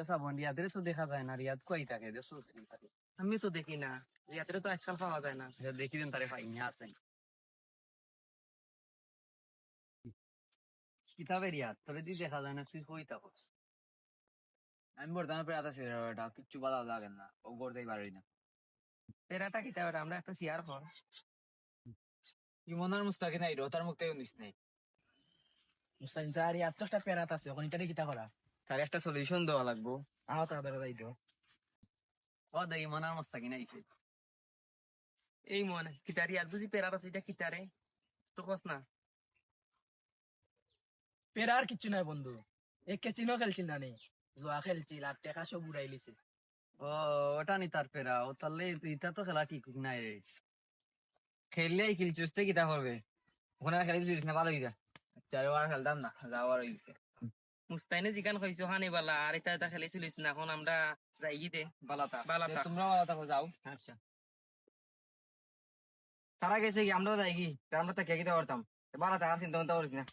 শ্রাবণ রিয়াদের তো দেখা যায় না, রিয়াদ কই থাকে দেশো থাকে। আমি তো দেখি না, রিয়াদের তো আজকাল পাওয়া যায় না। দেখি দিন তারে পাইনি আছেন কিতাবে রিয়াদ তোরে দি দেখা যায় না, তুই কই থাকস? আমি বর্তমানে প্রায় আছি এটা কিচ্ছু ভালো লাগে না, ও করতেই পারি না। পেরাটা কিতা বেটা, আমরা একটা শেয়ার কর। ইমনার মুস্তাকি নাই রো, তার মুখ থেকে নিস নাই। মুস্তাকিন স্যার ইয়ার তো একটা পেরাত আছে, ওখানে এটা কিতা করা? তার একটা সলিউশন দেওয়া লাগবো। আহ তাড়াতাড়ি যাই তো। ও দেখি মনার মস্তা কিনা আইছে। এই মনে কিতা রিয়ার বুঝি পেরাত আছে, এটা কিতা রে তো কস না। পেরা আর কিচ্ছু নাই বন্ধু, এক কেচিনও খেলছিল না নি, জুয়া খেলছিল আর টেকা সব উড়াই লিছে। ও ওটা নি তার পেরা, ও তাহলে ইটা তো খেলা ঠিক নাই রে। খেললে কিল চুষতে কিতা করবে? ওখানে খেলে দিস না ভালো হইতা। চারবার খেলতাম না, যাওয়ার হয়েছে। মুস্তাইনে জিগান কইছো হানি বালা, আর এটা এটা খেলেছিলিস না, এখন আমরা যাই গিতে বালাতা বালাতা। তোমরা ভালো থাকো, যাও। আচ্ছা তারা গেছে কি আমরাও যাই কি, আমরা তো কে কিতা করতাম বালাতা আর চিন্তা করতে পারিস না।